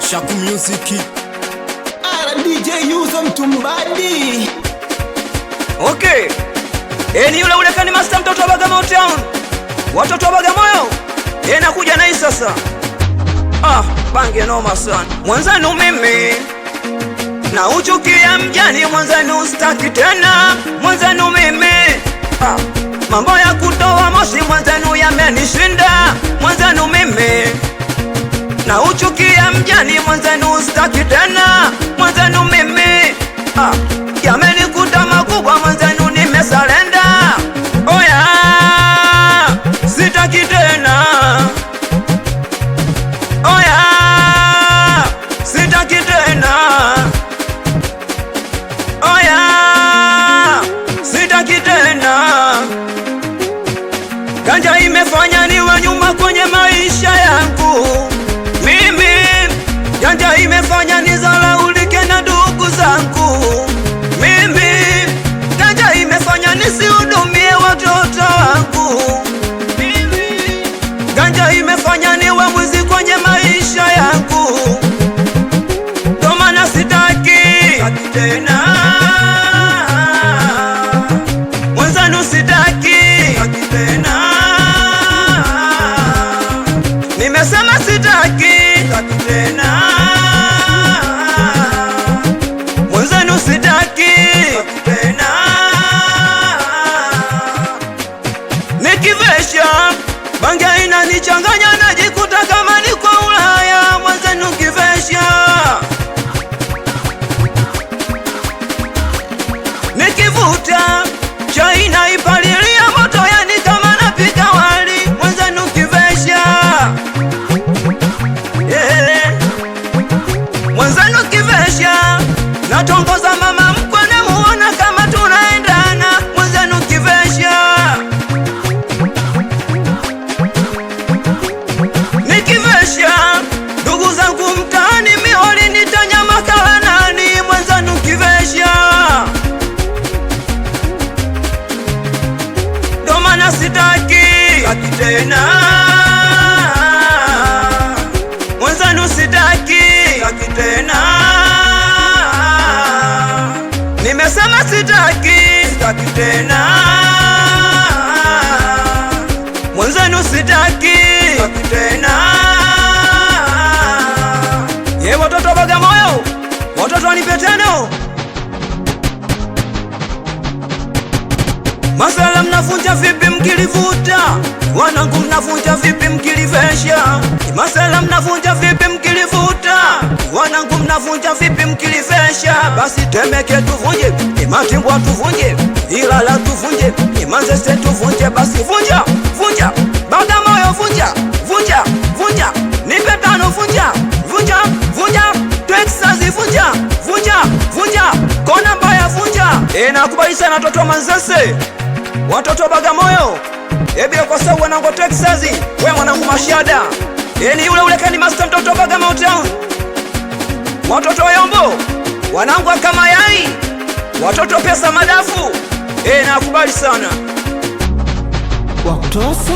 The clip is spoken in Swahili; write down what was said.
Shaku Music. DJ Yuzo Mtumbadi. Okay. Ni yule ule kani master mtoto wa Bagamoyo Town. Watoto wa Bagamoyo. Nakuja na hii sasa. Bange noma sana. Mwanzanu mimi na uchukia mjani, mwanzanu sitaki tena. Mwanzanu mimi mambo ya kutoa moshi mwanzanu yamenishinda. Mwanzanu mimi na uchukia mjani, mwanzanu sitaki tena. Mwanzanu mimi yamenikuta makubwa, mwanzanu nimesalenda. Oya, sitaki tena. Oya, sitaki tena. Oya, sitaki tena. Ganja imefanya niwe nyuma kwenye maisha yangu. Mimi ganja imefanya nizalaulike na ndugu zangu. Mimi ganja imefanya nisihudumie watoto wangu. Mimi ganja imefanya niwe mwizi kwenye maisha yangu. Ndo maana sitaki tena. Mwenzanu sitaki tena. Nimesema sitaki tena. Mwenzanu sitaki tena. Nikivesha bangia inanichanganya, najikuta kama niko Ulaya. Mwenzanu kivesha. Nikivuta chai naipalilia moto, yani kama napika wali. Mwenzanu kivesha. Mwenzanu kivesha. Natongoza mama mkwe, namuona kama tunaendana. Mwenzanu kivesha. Nikivesha ndugu zangu mtaani mioli nitanya makala nani. Mwenzanu kivesha. Ndo maana sitaki tena. Mwenzanu sitaki tena. Nimesema sitaki tena. Mwenzanu sitaki tena. Watoto wa Bagamoyo, watoto wanipe teno. Masala mnavunja vipi mkilivuta? Wanangu mnavunja vipi mkilivesha? Masala mnavunja vipi mkilivuta? Wanangu mnavunja vipi mkilivesha? Basi Temeke tuvunje, Matimbwa tuvunje, Ilala tuvunje, Manzese tuvunje. Basi vunja, vunja, Bagamoyo vunja, vunja, vunja, nipe tano vunja, vunja, vunja, Texas vunja, vunja, vunja, Kona Mbaya vunja. Nakubali sana watoto wa Manzese, watoto wa Bagamoyo. Ebile kwa sababu wanangu Texas, we mwanangu Mashada. Ni yule ule kani master mtoto wa Bagamoyo Town. Watoto wa Yombo, wanangu kama yai, watoto pesa madafu. Nakubali sana. Wakutosa.